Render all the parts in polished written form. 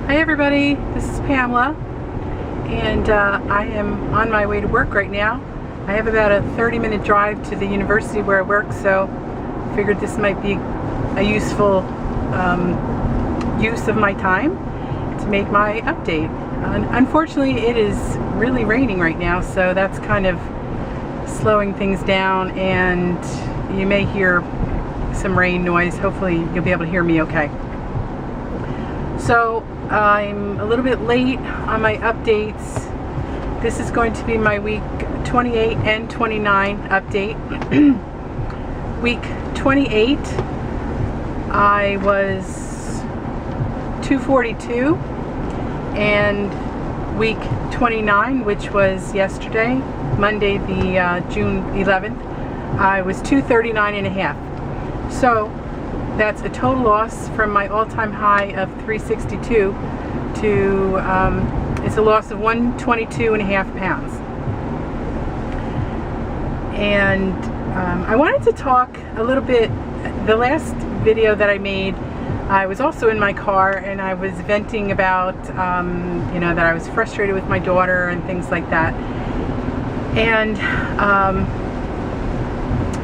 Hi everybody, this is Pamela, and I am on my way to work right now. I have about a 30-minute drive to the university where I work, so I figured this might be a useful use of my time to make my update. Unfortunately, it is really raining right now, so that's kind of slowing things down, and you may hear some rain noise. Hopefully you'll be able to hear me okay. So I'm a little bit late on my updates. This is going to be my week 28 and 29 update. Week 28, I was 242, and week 29, which was yesterday, Monday the June 11th, I was 239 and a half. So that's a total loss from my all-time high of 362 to it's a loss of 122 and a half pounds. And I wanted to talk a little bit. The last video that I made, I was also in my car and I was venting about you know, that I was frustrated with my daughter and things like that. And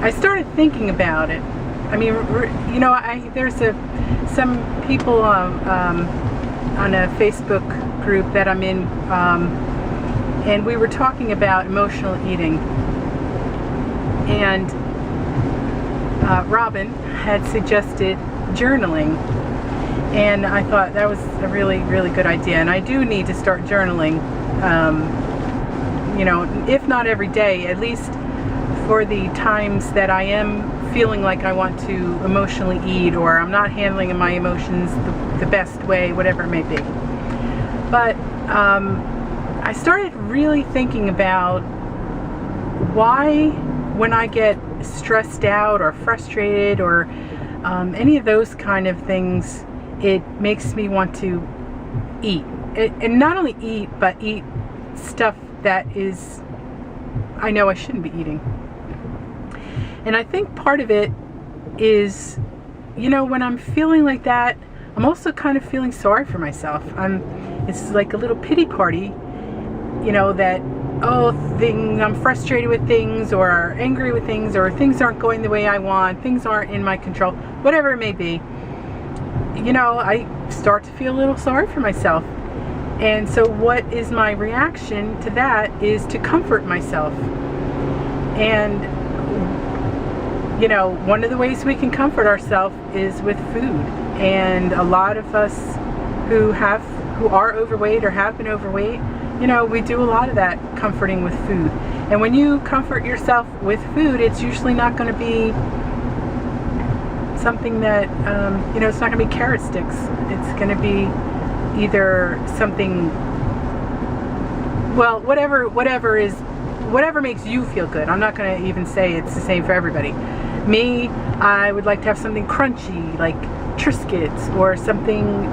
I started thinking about it. I mean, you know, there's some people on a Facebook group that I'm in, and we were talking about emotional eating. And Robin had suggested journaling, and I thought that was a really, really good idea. And I do need to start journaling, you know, if not every day, at least for the times that I am feeling like I want to emotionally eat, or I'm not handling my emotions the best way, whatever it may be. But I started really thinking about why, when I get stressed out or frustrated or any of those kind of things, it makes me want to eat. And not only eat, but eat stuff that is, I know I shouldn't be eating. And I think part of it is, you know, when I'm feeling like that, I'm also kind of feeling sorry for myself. It's like a little pity party, you know, that, oh, I'm frustrated with things, or angry with things, or things aren't going the way I want, things aren't in my control, whatever it may be. You know, I start to feel a little sorry for myself. And so what is my reaction to that is to comfort myself. And you know, one of the ways we can comfort ourselves is with food. And a lot of us who are overweight or have been overweight, you know, we do a lot of that comforting with food. And when you comfort yourself with food, it's usually not going to be something that, you know, it's not going to be carrot sticks. It's going to be either something, well, whatever makes you feel good. I'm not going to even say it's the same for everybody. Me, I would like to have something crunchy like Triscuits, or something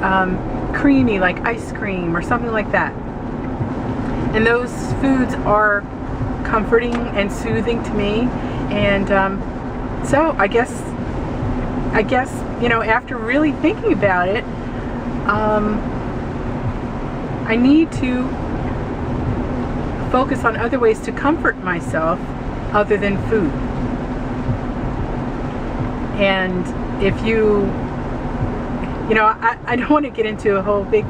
creamy like ice cream, or something like that. And those foods are comforting and soothing to me. And so I guess, you know, after really thinking about it, I need to focus on other ways to comfort myself other than food. And if you know, I don't want to get into a whole big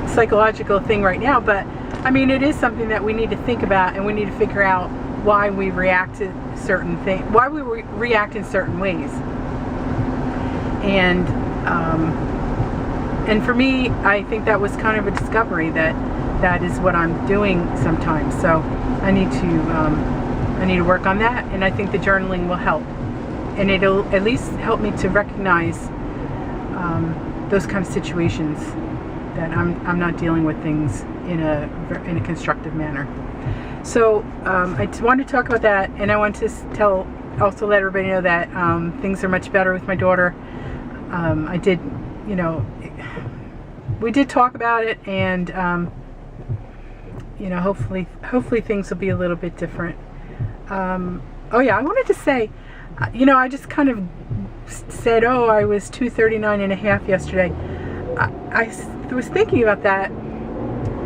psychological thing right now, but I mean, it is something that we need to think about, and we need to figure out why we react to certain things, why we react in certain ways. And for me, I think that was kind of a discovery that is what I'm doing sometimes. So I need to work on that, and I think the journaling will help, and it'll at least help me to recognize those kind of situations that I'm not dealing with things in a constructive manner. So I wanted to talk about that, and I want to also let everybody know that things are much better with my daughter. I did, you know, we did talk about it, and you know, hopefully things will be a little bit different. Oh yeah, I wanted to say, you know, I just kind of said, oh, I was 239 and a half yesterday. was thinking about that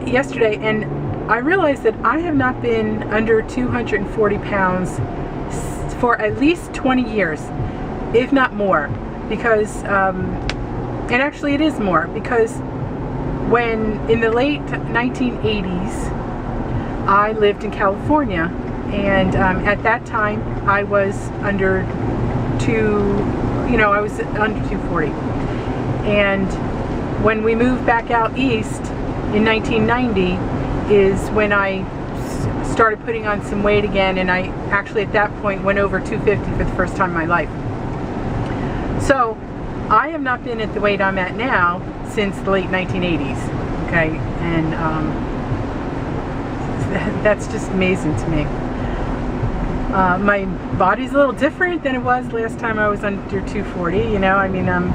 yesterday, and I realized that I have not been under 240 pounds for at least 20 years, if not more, because, and actually it is more, because when in the late 1980s, I lived in California, and at that time I was under I was under 240. And when we moved back out east in 1990 is when I started putting on some weight again, and I actually at that point went over 250 for the first time in my life. So I have not been at the weight I'm at now since the late 1980s, okay, and that's just amazing to me. My body's a little different than it was last time I was under 240, you know, I mean, I'm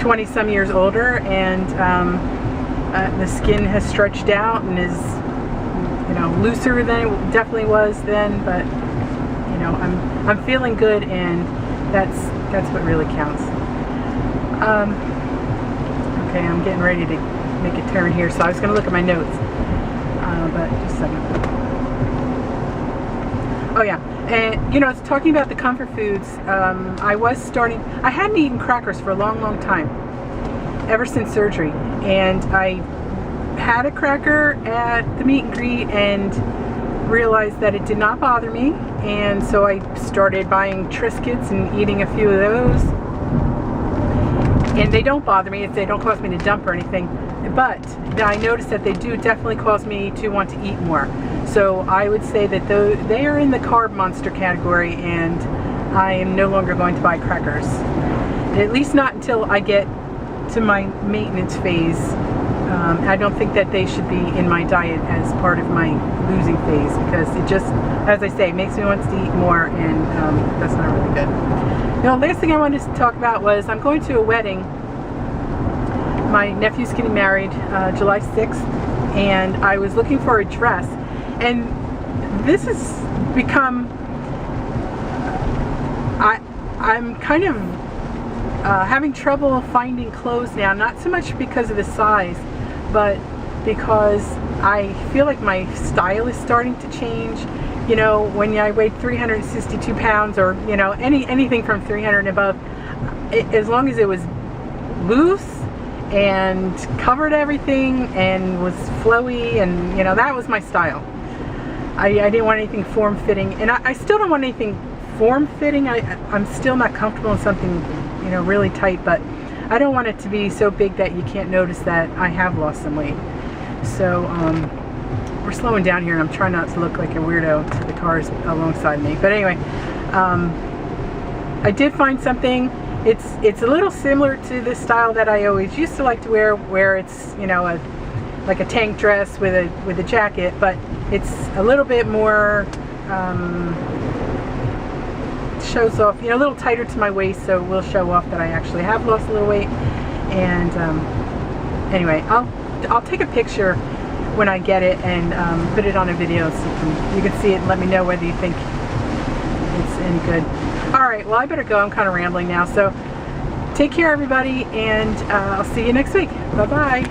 20 some years older, and the skin has stretched out and is, you know, looser than it definitely was then, but, you know, I'm feeling good, and that's what really counts. Okay, I'm getting ready to make a turn here, so I was going to look at my notes, but just a second. Oh yeah, and you know, it's talking about the comfort foods. I hadn't eaten crackers for a long time, ever since surgery, and I had a cracker at the meet and greet and realized that it did not bother me, and so I started buying Triscuits and eating a few of those, and they don't bother me, they don't cause me to dump or anything, but I noticed that they do definitely cause me to want to eat more. So I would say that they are in the carb monster category, and I am no longer going to buy crackers. At least not until I get to my maintenance phase. I don't think that they should be in my diet as part of my losing phase, because it just, as I say, makes me want to eat more, and that's not really good. The last thing I wanted to talk about was I'm going to a wedding. My nephew's getting married July 6th, and I was looking for a dress. And this has become, I'm kind of having trouble finding clothes now, not so much because of the size, but because I feel like my style is starting to change. You know, when I weighed 362 pounds, or, you know, anything from 300 and above, as long as it was loose and covered everything and was flowy, and, you know, that was my style. I didn't want anything form-fitting, and I still don't want anything form-fitting. I'm still not comfortable in something, you know, really tight, but I don't want it to be so big that you can't notice that I have lost some weight. So we're slowing down here, and I'm trying not to look like a weirdo to the cars alongside me. But anyway, I did find something. It's a little similar to the style that I always used to like to wear, where it's, you know, like a tank dress with a jacket, but it's a little bit more, shows off, you know, a little tighter to my waist, so it will show off that I actually have lost a little weight. And anyway, I'll take a picture when I get it and put it on a video so you can see it and let me know whether you think it's any good. Alright, well, I better go. I'm kind of rambling now, so take care, everybody, and I'll see you next week. Bye-bye.